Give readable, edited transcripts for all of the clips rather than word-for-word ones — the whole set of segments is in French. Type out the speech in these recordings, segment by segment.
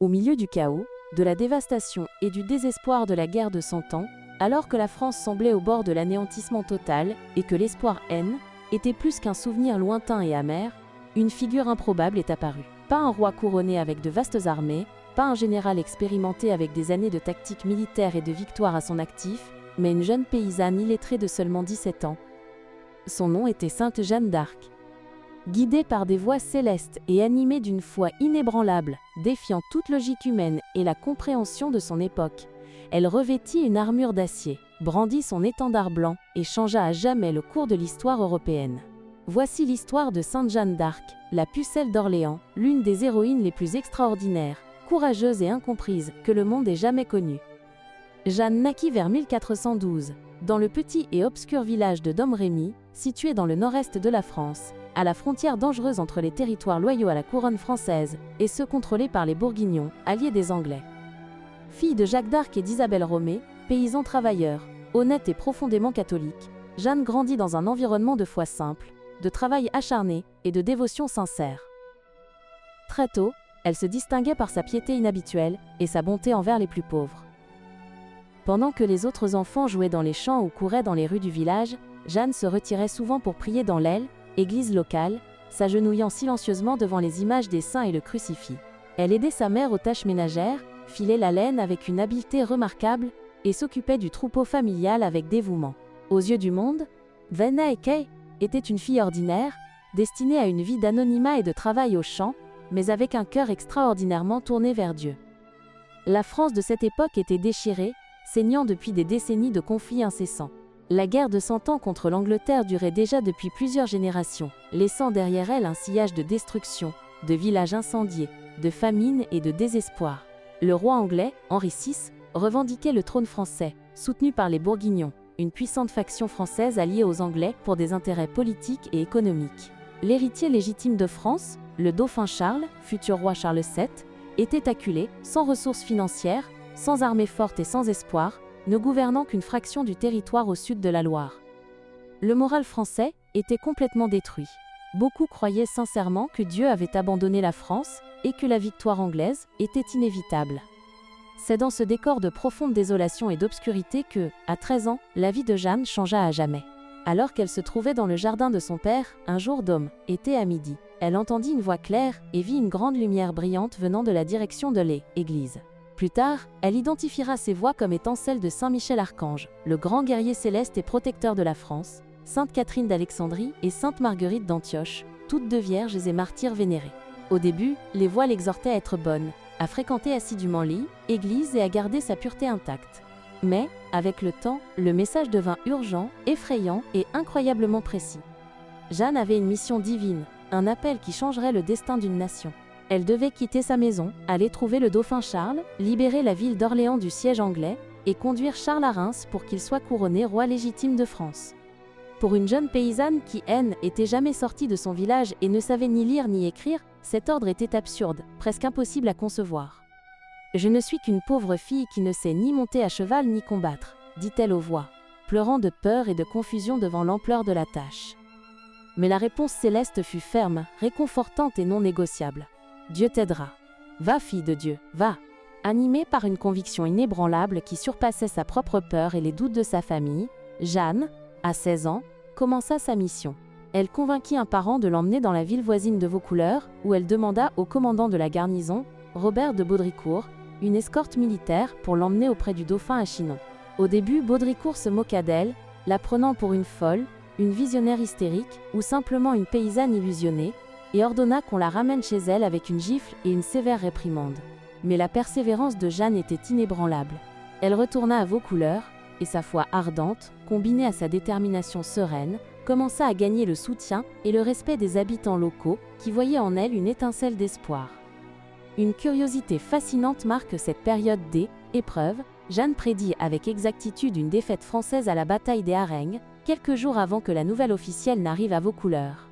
Au milieu du chaos, de la dévastation et du désespoir de la guerre de 100 ans, alors que la France semblait au bord de l'anéantissement total et que l'espoir N était plus qu'un souvenir lointain et amer, une figure improbable est apparue. Pas un roi couronné avec de vastes armées, pas un général expérimenté avec des années de tactique militaire et de victoire à son actif, mais une jeune paysanne illettrée de seulement 17 ans. Son nom était Sainte Jeanne d'Arc. Guidée par des voix célestes et animée d'une foi inébranlable, défiant toute logique humaine et la compréhension de son époque, elle revêtit une armure d'acier, brandit son étendard blanc et changea à jamais le cours de l'histoire européenne. Voici l'histoire de Sainte Jeanne d'Arc, la pucelle d'Orléans, l'une des héroïnes les plus extraordinaires, courageuses et incomprises que le monde ait jamais connues. Jeanne naquit vers 1412, dans le petit et obscur village de Domrémy, situé dans le nord-est de la France, à la frontière dangereuse entre les territoires loyaux à la couronne française et ceux contrôlés par les Bourguignons, alliés des Anglais. Fille de Jacques d'Arc et d'Isabelle Romée, paysan travailleur, honnête et profondément catholique, Jeanne grandit dans un environnement de foi simple, de travail acharné et de dévotion sincère. Très tôt, elle se distinguait par sa piété inhabituelle et sa bonté envers les plus pauvres. Pendant que les autres enfants jouaient dans les champs ou couraient dans les rues du village, Jeanne se retirait souvent pour prier dans l'aile, église locale, s'agenouillant silencieusement devant les images des saints et le crucifix. Elle aidait sa mère aux tâches ménagères, filait la laine avec une habileté remarquable et s'occupait du troupeau familial avec dévouement. Aux yeux du monde, Venna Kay était une fille ordinaire, destinée à une vie d'anonymat et de travail au champ, mais avec un cœur extraordinairement tourné vers Dieu. La France de cette époque était déchirée, saignant depuis des décennies de conflits incessants. La guerre de 100 ans contre l'Angleterre durait déjà depuis plusieurs générations, laissant derrière elle un sillage de destruction, de villages incendiés, de famine et de désespoir. Le roi anglais, Henri VI, revendiquait le trône français, soutenu par les Bourguignons, une puissante faction française alliée aux Anglais pour des intérêts politiques et économiques. L'héritier légitime de France, le dauphin Charles, futur roi Charles VII, était acculé, sans ressources financières, sans armée forte et sans espoir, ne gouvernant qu'une fraction du territoire au sud de la Loire. Le moral français était complètement détruit. Beaucoup croyaient sincèrement que Dieu avait abandonné la France et que la victoire anglaise était inévitable. C'est dans ce décor de profonde désolation et d'obscurité que, à 13 ans, la vie de Jeanne changea à jamais. Alors qu'elle se trouvait dans le jardin de son père, un jour d'homme, était à midi, elle entendit une voix claire et vit une grande lumière brillante venant de la direction de l'église. Plus tard, elle identifiera ces voix comme étant celles de Saint Michel Archange, le grand guerrier céleste et protecteur de la France, Sainte Catherine d'Alexandrie et Sainte Marguerite d'Antioche, toutes deux vierges et martyrs vénérés. Au début, les voix l'exhortaient à être bonne, à fréquenter assidûment lit, église et à garder sa pureté intacte. Mais, avec le temps, le message devint urgent, effrayant et incroyablement précis. Jeanne avait une mission divine, un appel qui changerait le destin d'une nation. Elle devait quitter sa maison, aller trouver le dauphin Charles, libérer la ville d'Orléans du siège anglais et conduire Charles à Reims pour qu'il soit couronné roi légitime de France. Pour une jeune paysanne qui, était jamais sortie de son village et ne savait ni lire ni écrire, cet ordre était absurde, presque impossible à concevoir. « Je ne suis qu'une pauvre fille qui ne sait ni monter à cheval ni combattre », dit-elle aux voix, pleurant de peur et de confusion devant l'ampleur de la tâche. Mais la réponse céleste fut ferme, réconfortante et non négociable. « Dieu t'aidera. Va, fille de Dieu, va !» Animée par une conviction inébranlable qui surpassait sa propre peur et les doutes de sa famille, Jeanne, à 16 ans, commença sa mission. Elle convainquit un parent de l'emmener dans la ville voisine de Vaucouleurs, où elle demanda au commandant de la garnison, Robert de Baudricourt, une escorte militaire pour l'emmener auprès du dauphin à Chinon. Au début, Baudricourt se moqua d'elle, la prenant pour une folle, une visionnaire hystérique ou simplement une paysanne illusionnée, et ordonna qu'on la ramène chez elle avec une gifle et une sévère réprimande. Mais la persévérance de Jeanne était inébranlable. Elle retourna à Vaucouleurs, et sa foi ardente, combinée à sa détermination sereine, commença à gagner le soutien et le respect des habitants locaux qui voyaient en elle une étincelle d'espoir. Une curiosité fascinante marque cette période d'épreuve. Jeanne prédit avec exactitude une défaite française à la bataille des Harengs, quelques jours avant que la nouvelle officielle n'arrive à Vaucouleurs.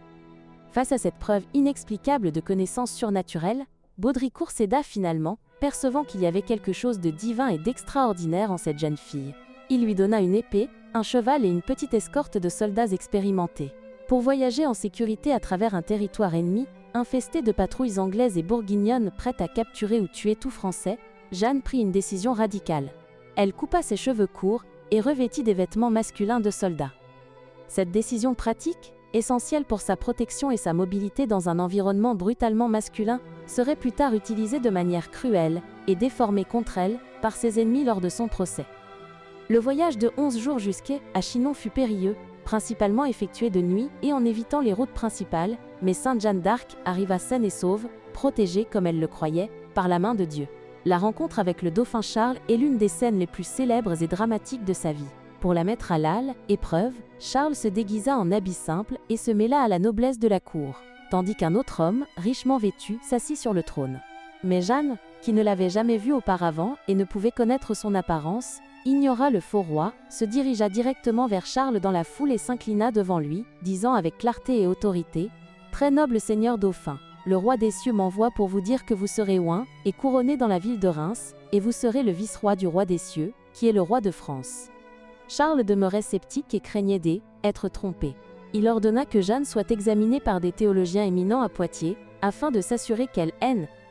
Face à cette preuve inexplicable de connaissances surnaturelles, Baudricourt céda finalement, percevant qu'il y avait quelque chose de divin et d'extraordinaire en cette jeune fille. Il lui donna une épée, un cheval et une petite escorte de soldats expérimentés. Pour voyager en sécurité à travers un territoire ennemi, Infestée de patrouilles anglaises et bourguignonnes prêtes à capturer ou tuer tout Français, Jeanne prit une décision radicale. Elle coupa ses cheveux courts et revêtit des vêtements masculins de soldat. Cette décision pratique, essentielle pour sa protection et sa mobilité dans un environnement brutalement masculin, serait plus tard utilisée de manière cruelle et déformée contre elle par ses ennemis lors de son procès. Le voyage de 11 jours jusqu'à Chinon fut périlleux, principalement effectué de nuit et en évitant les routes principales, mais Sainte Jeanne d'Arc arriva saine et sauve, protégée comme elle le croyait, par la main de Dieu. La rencontre avec le dauphin Charles est l'une des scènes les plus célèbres et dramatiques de sa vie. Pour la mettre à l'épreuve, Charles se déguisa en habit simple et se mêla à la noblesse de la cour, tandis qu'un autre homme, richement vêtu, s'assit sur le trône. Mais Jeanne, qui ne l'avait jamais vu auparavant et ne pouvait connaître son apparence, ignora le faux roi, se dirigea directement vers Charles dans la foule et s'inclina devant lui, disant avec clarté et autorité : « Très noble seigneur dauphin, le roi des cieux m'envoie pour vous dire que vous serez oint et couronné dans la ville de Reims, et vous serez le vice-roi du roi des cieux, qui est le roi de France. » Charles demeurait sceptique et craignait d'être trompé. Il ordonna que Jeanne soit examinée par des théologiens éminents à Poitiers, afin de s'assurer qu'elle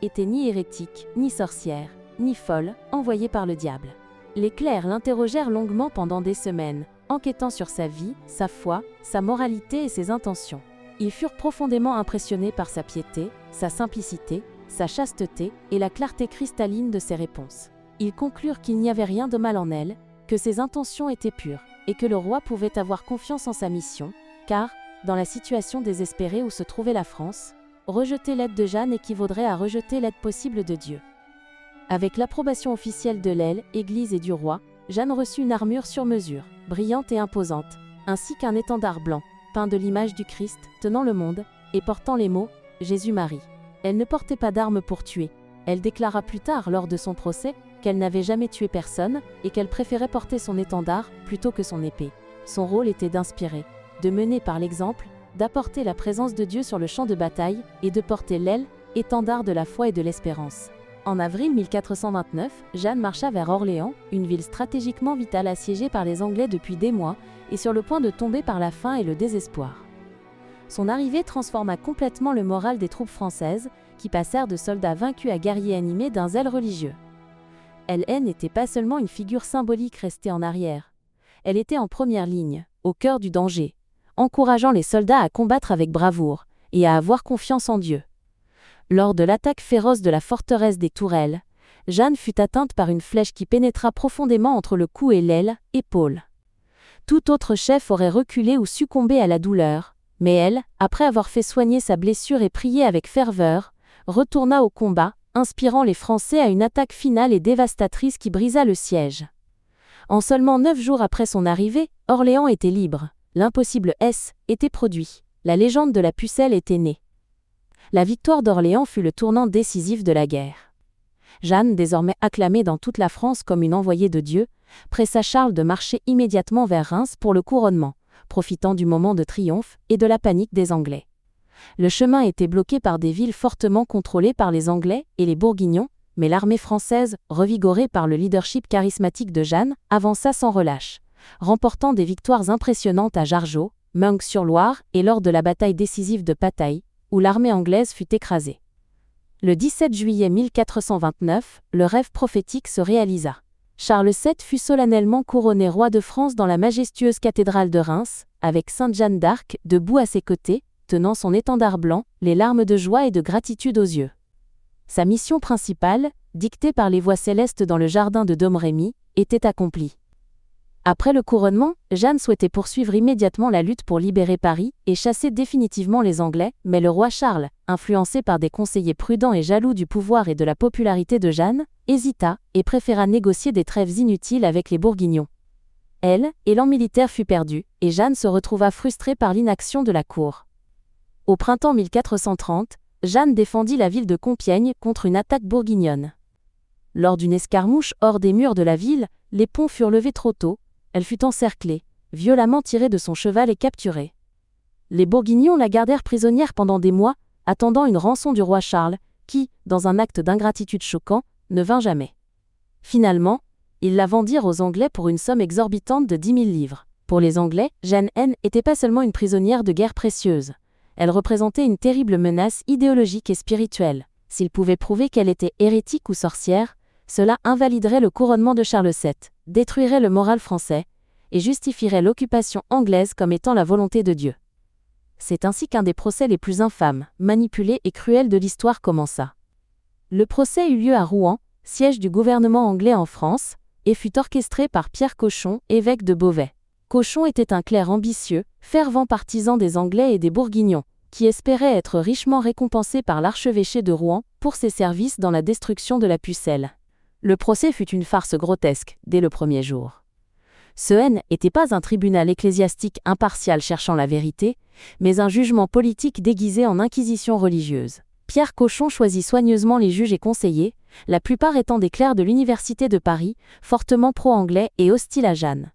était ni hérétique, ni sorcière, ni folle, envoyée par le diable. Les clercs l'interrogèrent longuement pendant des semaines, enquêtant sur sa vie, sa foi, sa moralité et ses intentions. Ils furent profondément impressionnés par sa piété, sa simplicité, sa chasteté et la clarté cristalline de ses réponses. Ils conclurent qu'il n'y avait rien de mal en elle, que ses intentions étaient pures, et que le roi pouvait avoir confiance en sa mission, car, dans la situation désespérée où se trouvait la France, rejeter l'aide de Jeanne équivaudrait à rejeter l'aide possible de Dieu. Avec l'approbation officielle de l'Église et du roi, Jeanne reçut une armure sur mesure, brillante et imposante, ainsi qu'un étendard blanc, peint de l'image du Christ, tenant le monde, et portant les mots « Jésus-Marie ». Elle ne portait pas d'arme pour tuer. Elle déclara plus tard, lors de son procès, qu'elle n'avait jamais tué personne, et qu'elle préférait porter son étendard plutôt que son épée. Son rôle était d'inspirer, de mener par l'exemple, d'apporter la présence de Dieu sur le champ de bataille, et de porter l'étendard de la foi et de l'espérance. En avril 1429, Jeanne marcha vers Orléans, une ville stratégiquement vitale assiégée par les Anglais depuis des mois, et sur le point de tomber par la faim et le désespoir. Son arrivée transforma complètement le moral des troupes françaises, qui passèrent de soldats vaincus à guerriers animés d'un zèle religieux. Elle n'était pas seulement une figure symbolique restée en arrière. Elle était en première ligne, au cœur du danger, encourageant les soldats à combattre avec bravoure et à avoir confiance en Dieu. Lors de l'attaque féroce de la forteresse des Tourelles, Jeanne fut atteinte par une flèche qui pénétra profondément entre le cou et l'épaule. Tout autre chef aurait reculé ou succombé à la douleur, mais elle, après avoir fait soigner sa blessure et prié avec ferveur, retourna au combat, inspirant les Français à une attaque finale et dévastatrice qui brisa le siège. En seulement 9 jours après son arrivée, Orléans était libre, l'impossible était produit, la légende de la pucelle était née. La victoire d'Orléans fut le tournant décisif de la guerre. Jeanne, désormais acclamée dans toute la France comme une envoyée de Dieu, pressa Charles de marcher immédiatement vers Reims pour le couronnement, profitant du moment de triomphe et de la panique des Anglais. Le chemin était bloqué par des villes fortement contrôlées par les Anglais et les Bourguignons, mais l'armée française, revigorée par le leadership charismatique de Jeanne, avança sans relâche, remportant des victoires impressionnantes à Jargeau, Meung-sur-Loire et lors de la bataille décisive de Patay, où l'armée anglaise fut écrasée. Le 17 juillet 1429, le rêve prophétique se réalisa. Charles VII fut solennellement couronné roi de France dans la majestueuse cathédrale de Reims, avec Sainte Jeanne d'Arc debout à ses côtés, tenant son étendard blanc, les larmes de joie et de gratitude aux yeux. Sa mission principale, dictée par les voix célestes dans le jardin de Domrémy, était accomplie. Après le couronnement, Jeanne souhaitait poursuivre immédiatement la lutte pour libérer Paris et chasser définitivement les Anglais, mais le roi Charles, influencé par des conseillers prudents et jaloux du pouvoir et de la popularité de Jeanne, hésita et préféra négocier des trêves inutiles avec les Bourguignons. L'élan militaire fut perdu, et Jeanne se retrouva frustrée par l'inaction de la cour. Au printemps 1430, Jeanne défendit la ville de Compiègne contre une attaque bourguignonne. Lors d'une escarmouche hors des murs de la ville, les ponts furent levés trop tôt, elle fut encerclée, violemment tirée de son cheval et capturée. Les Bourguignons la gardèrent prisonnière pendant des mois, attendant une rançon du roi Charles, qui, dans un acte d'ingratitude choquant, ne vint jamais. Finalement, ils la vendirent aux Anglais pour une somme exorbitante de 10 000 livres. Pour les Anglais, Jeanne n'était pas seulement une prisonnière de guerre précieuse. Elle représentait une terrible menace idéologique et spirituelle. S'il pouvait prouver qu'elle était hérétique ou sorcière, cela invaliderait le couronnement de Charles VII, détruirait le moral français, et justifierait l'occupation anglaise comme étant la volonté de Dieu. C'est ainsi qu'un des procès les plus infâmes, manipulés et cruels de l'histoire commença. Le procès eut lieu à Rouen, siège du gouvernement anglais en France, et fut orchestré par Pierre Cochon, évêque de Beauvais. Cochon était un clerc ambitieux, fervent partisan des Anglais et des Bourguignons, qui espérait être richement récompensé par l'archevêché de Rouen pour ses services dans la destruction de la Pucelle. Le procès fut une farce grotesque, dès le premier jour. Ce n'était pas un tribunal ecclésiastique impartial cherchant la vérité, mais un jugement politique déguisé en inquisition religieuse. Pierre Cochon choisit soigneusement les juges et conseillers, la plupart étant des clercs de l'Université de Paris, fortement pro-anglais et hostiles à Jeanne.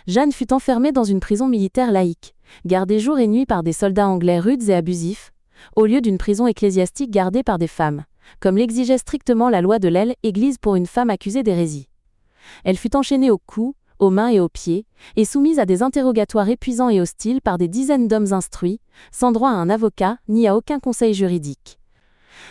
Jeanne fut enfermée dans une prison militaire laïque, gardée jour et nuit par des soldats anglais rudes et abusifs, au lieu d'une prison ecclésiastique gardée par des femmes, comme l'exigeait strictement la loi de l'aile Église pour une femme accusée d'hérésie. Elle fut enchaînée au cou, aux mains et aux pieds, et soumise à des interrogatoires épuisants et hostiles par des dizaines d'hommes instruits, sans droit à un avocat ni à aucun conseil juridique.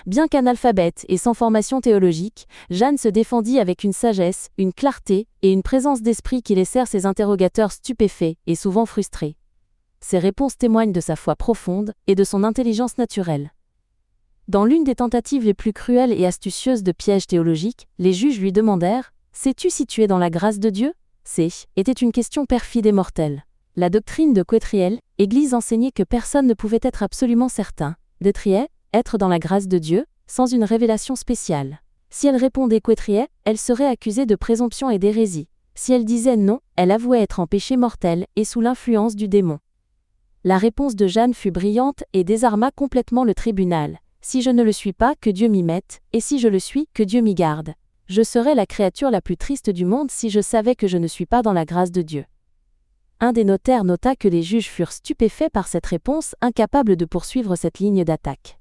Bien qu'analphabète et sans formation théologique, Jeanne se défendit avec une sagesse, une clarté et une présence d'esprit qui laissèrent ses interrogateurs stupéfaits et souvent frustrés. Ses réponses témoignent de sa foi profonde et de son intelligence naturelle. Dans l'une des tentatives les plus cruelles et astucieuses de pièges théologiques, les juges lui demandèrent « Sais-tu si tu es dans la grâce de Dieu ?» était une question perfide et mortelle. La doctrine de Quetriel, Église enseignait que personne ne pouvait être absolument certain d'être dans la grâce de Dieu, sans une révélation spéciale. Si elle répondait Quetriel, elle serait accusée de présomption et d'hérésie. Si elle disait non, elle avouait être en péché mortel et sous l'influence du démon. La réponse de Jeanne fut brillante et désarma complètement le tribunal. Si je ne le suis pas, que Dieu m'y mette, et si je le suis, que Dieu m'y garde. Je serais la créature la plus triste du monde si je savais que je ne suis pas dans la grâce de Dieu. Un des notaires nota que les juges furent stupéfaits par cette réponse, incapables de poursuivre cette ligne d'attaque.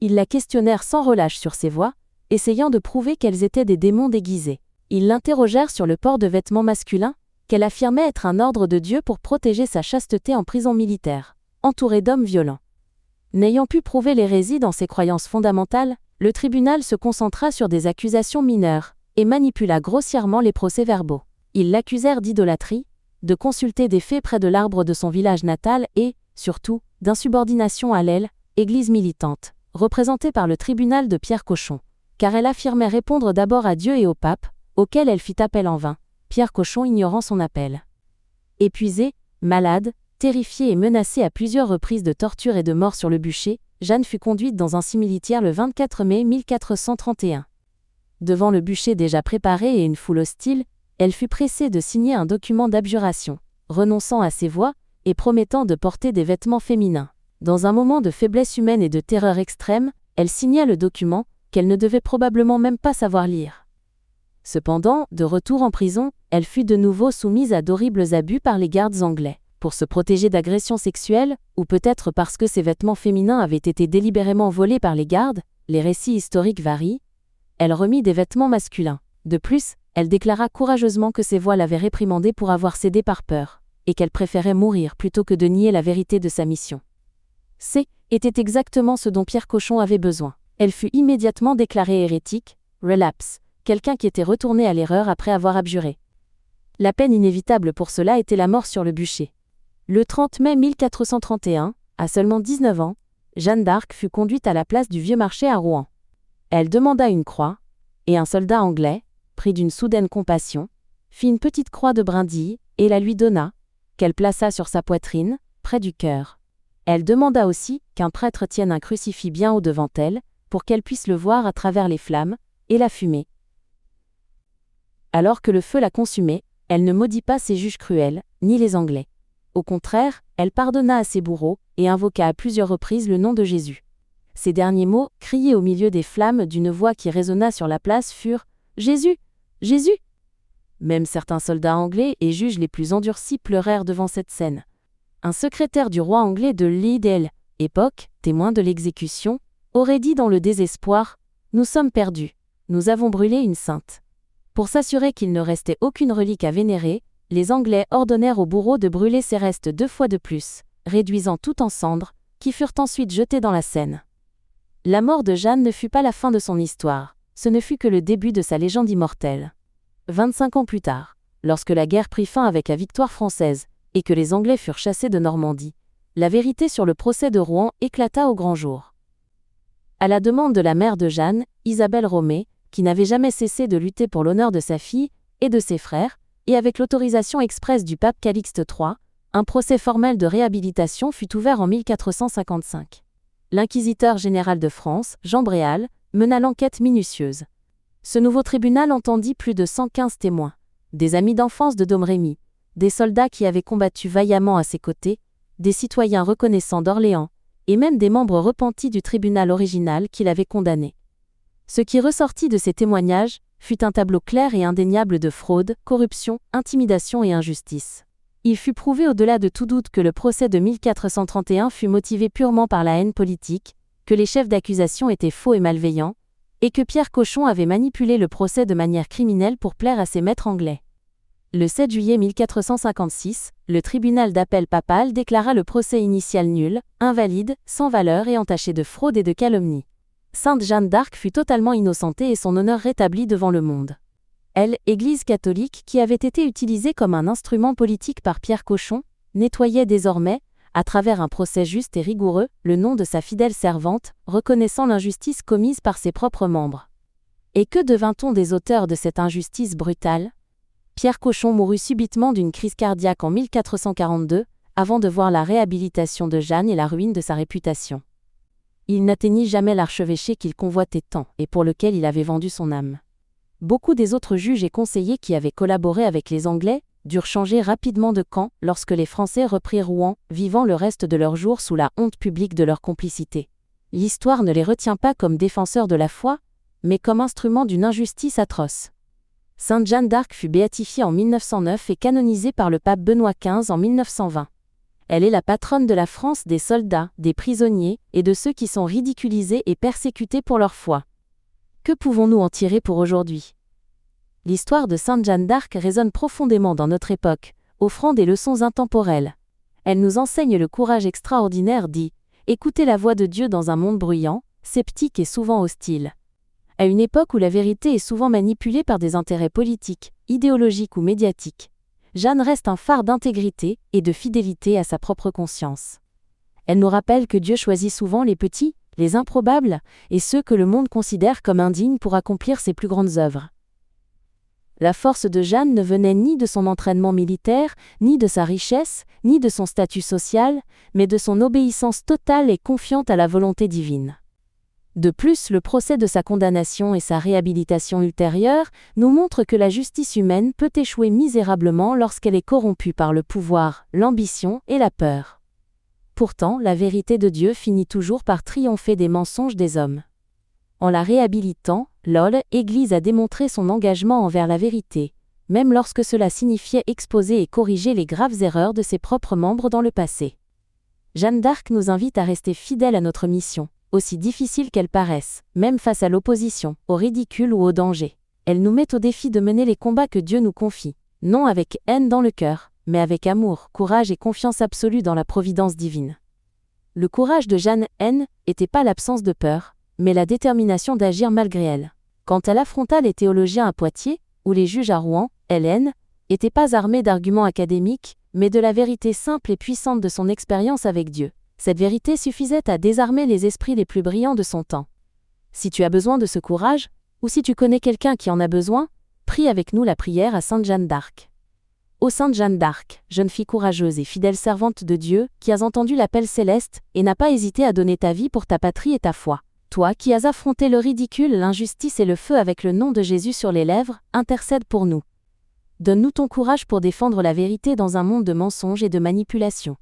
Ils la questionnèrent sans relâche sur ses voies, essayant de prouver qu'elles étaient des démons déguisés. Ils l'interrogèrent sur le port de vêtements masculins, qu'elle affirmait être un ordre de Dieu pour protéger sa chasteté en prison militaire, entourée d'hommes violents. N'ayant pu prouver l'hérésie dans ses croyances fondamentales, le tribunal se concentra sur des accusations mineures et manipula grossièrement les procès-verbaux. Ils l'accusèrent d'idolâtrie, de consulter des fées près de l'arbre de son village natal et, surtout, d'insubordination à l'aile, Église militante, représentée par le tribunal de Pierre Cochon, car elle affirmait répondre d'abord à Dieu et au pape, auquel elle fit appel en vain, Pierre Cochon ignorant son appel. Épuisée, malade, terrifiée et menacée à plusieurs reprises de torture et de mort sur le bûcher, Jeanne fut conduite dans un cimetière le 24 mai 1431. Devant le bûcher déjà préparé et une foule hostile, elle fut pressée de signer un document d'abjuration, renonçant à ses voix et promettant de porter des vêtements féminins. Dans un moment de faiblesse humaine et de terreur extrême, elle signa le document, qu'elle ne devait probablement même pas savoir lire. Cependant, de retour en prison, elle fut de nouveau soumise à d'horribles abus par les gardes anglais. Pour se protéger d'agressions sexuelles, ou peut-être parce que ses vêtements féminins avaient été délibérément volés par les gardes, les récits historiques varient, elle remit des vêtements masculins. De plus, elle déclara courageusement que ses voix l'avaient réprimandée pour avoir cédé par peur, et qu'elle préférait mourir plutôt que de nier la vérité de sa mission. Était exactement ce dont Pierre Cochon avait besoin. Elle fut immédiatement déclarée hérétique, relapse, quelqu'un qui était retourné à l'erreur après avoir abjuré. La peine inévitable pour cela était la mort sur le bûcher. Le 30 mai 1431, à seulement 19 ans, Jeanne d'Arc fut conduite à la place du Vieux Marché à Rouen. Elle demanda une croix, et un soldat anglais, pris d'une soudaine compassion, fit une petite croix de brindilles et la lui donna, qu'elle plaça sur sa poitrine, près du cœur. Elle demanda aussi qu'un prêtre tienne un crucifix bien haut devant elle, pour qu'elle puisse le voir à travers les flammes et la fumée. Alors que le feu la consumait, elle ne maudit pas ses juges cruels, ni les Anglais. Au contraire, elle pardonna à ses bourreaux et invoqua à plusieurs reprises le nom de Jésus. Ces derniers mots, criés au milieu des flammes d'une voix qui résonna sur la place, furent « Jésus! Jésus !» Même certains soldats anglais et juges les plus endurcis pleurèrent devant cette scène. Un secrétaire du roi anglais de l'I.D.L., époque, témoin de l'exécution, aurait dit dans le désespoir « Nous sommes perdus, nous avons brûlé une sainte ». Pour s'assurer qu'il ne restait aucune relique à vénérer, les Anglais ordonnèrent aux bourreaux de brûler ces restes 2 fois de plus, réduisant tout en cendres, qui furent ensuite jetés dans la Seine. La mort de Jeanne ne fut pas la fin de son histoire, ce ne fut que le début de sa légende immortelle. 25 ans plus tard, lorsque la guerre prit fin avec la victoire française, et que les Anglais furent chassés de Normandie, la vérité sur le procès de Rouen éclata au grand jour. À la demande de la mère de Jeanne, Isabelle Romée, qui n'avait jamais cessé de lutter pour l'honneur de sa fille et de ses frères, et avec l'autorisation expresse du pape Calixte III, un procès formel de réhabilitation fut ouvert en 1455. L'inquisiteur général de France, Jean Bréal, mena l'enquête minutieuse. Ce nouveau tribunal entendit plus de 115 témoins, des amis d'enfance de Domrémy, des soldats qui avaient combattu vaillamment à ses côtés, des citoyens reconnaissants d'Orléans, et même des membres repentis du tribunal original qui l'avait condamné. Ce qui ressortit de ces témoignages fut un tableau clair et indéniable de fraude, corruption, intimidation et injustice. Il fut prouvé au-delà de tout doute que le procès de 1431 fut motivé purement par la haine politique, que les chefs d'accusation étaient faux et malveillants, et que Pierre Cochon avait manipulé le procès de manière criminelle pour plaire à ses maîtres anglais. Le 7 juillet 1456, le tribunal d'appel papal déclara le procès initial nul, invalide, sans valeur et entaché de fraude et de calomnie. Sainte Jeanne d'Arc fut totalement innocentée et son honneur rétabli devant le monde. Elle, Église catholique qui avait été utilisée comme un instrument politique par Pierre Cochon, nettoyait désormais, à travers un procès juste et rigoureux, le nom de sa fidèle servante, reconnaissant l'injustice commise par ses propres membres. Et que devint-on des auteurs de cette injustice brutale ? Pierre Cochon mourut subitement d'une crise cardiaque en 1442, avant de voir la réhabilitation de Jeanne et la ruine de sa réputation. Il n'atteignit jamais l'archevêché qu'il convoitait tant et pour lequel il avait vendu son âme. Beaucoup des autres juges et conseillers qui avaient collaboré avec les Anglais durent changer rapidement de camp lorsque les Français reprirent Rouen, vivant le reste de leurs jours sous la honte publique de leur complicité. L'histoire ne les retient pas comme défenseurs de la foi, mais comme instruments d'une injustice atroce. Sainte Jeanne d'Arc fut béatifiée en 1909 et canonisée par le pape Benoît XV en 1920. Elle est la patronne de la France des soldats, des prisonniers et de ceux qui sont ridiculisés et persécutés pour leur foi. Que pouvons-nous en tirer pour aujourd'hui ? L'histoire de Sainte Jeanne d'Arc résonne profondément dans notre époque, offrant des leçons intemporelles. Elle nous enseigne le courage extraordinaire écouter la voix de Dieu dans un monde bruyant, sceptique et souvent hostile. À une époque où la vérité est souvent manipulée par des intérêts politiques, idéologiques ou médiatiques, Jeanne reste un phare d'intégrité et de fidélité à sa propre conscience. Elle nous rappelle que Dieu choisit souvent les petits, les improbables, et ceux que le monde considère comme indignes pour accomplir ses plus grandes œuvres. La force de Jeanne ne venait ni de son entraînement militaire, ni de sa richesse, ni de son statut social, mais de son obéissance totale et confiante à la volonté divine. De plus, le procès de sa condamnation et sa réhabilitation ultérieure nous montrent que la justice humaine peut échouer misérablement lorsqu'elle est corrompue par le pouvoir, l'ambition et la peur. Pourtant, la vérité de Dieu finit toujours par triompher des mensonges des hommes. En la réhabilitant, l'Église a démontré son engagement envers la vérité, même lorsque cela signifiait exposer et corriger les graves erreurs de ses propres membres dans le passé. Jeanne d'Arc nous invite à rester fidèles à notre mission, aussi difficile qu'elle paraisse, même face à l'opposition, au ridicule ou au danger. Elle nous met au défi de mener les combats que Dieu nous confie, non avec haine dans le cœur, mais avec amour, courage et confiance absolue dans la providence divine. Le courage de Jeanne n'était pas l'absence de peur, mais la détermination d'agir malgré elle. Quand elle affronta les théologiens à Poitiers, ou les juges à Rouen, elle n'était pas armée d'arguments académiques, mais de la vérité simple et puissante de son expérience avec Dieu. Cette vérité suffisait à désarmer les esprits les plus brillants de son temps. Si tu as besoin de ce courage, ou si tu connais quelqu'un qui en a besoin, prie avec nous la prière à Sainte Jeanne d'Arc. Ô Sainte Jeanne d'Arc, jeune fille courageuse et fidèle servante de Dieu, qui as entendu l'appel céleste et n'as pas hésité à donner ta vie pour ta patrie et ta foi. Toi qui as affronté le ridicule, l'injustice et le feu avec le nom de Jésus sur les lèvres, intercède pour nous. Donne-nous ton courage pour défendre la vérité dans un monde de mensonges et de manipulations.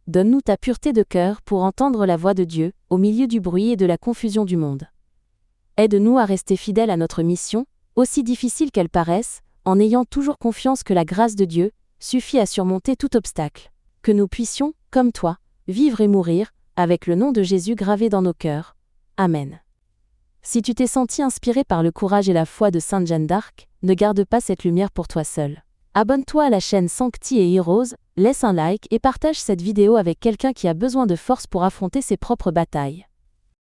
Donne-nous ta pureté de cœur pour entendre la voix de Dieu, au milieu du bruit et de la confusion du monde. Aide-nous à rester fidèles à notre mission, aussi difficile qu'elle paraisse, en ayant toujours confiance que la grâce de Dieu suffit à surmonter tout obstacle. Que nous puissions, comme toi, vivre et mourir, avec le nom de Jésus gravé dans nos cœurs. Amen. Si tu t'es senti inspiré par le courage et la foi de Sainte Jeanne d'Arc, ne garde pas cette lumière pour toi seul. Abonne-toi à la chaîne Sancti et Heroes, laisse un like et partage cette vidéo avec quelqu'un qui a besoin de force pour affronter ses propres batailles.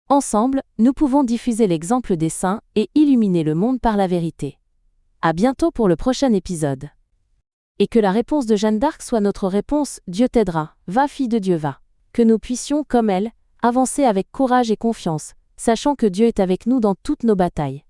Ensemble, nous pouvons diffuser l'exemple des saints et illuminer le monde par la vérité. À bientôt pour le prochain épisode. Et que la réponse de Jeanne d'Arc soit notre réponse, Dieu t'aidera, va fille de Dieu va. Que nous puissions, comme elle, avancer avec courage et confiance, sachant que Dieu est avec nous dans toutes nos batailles.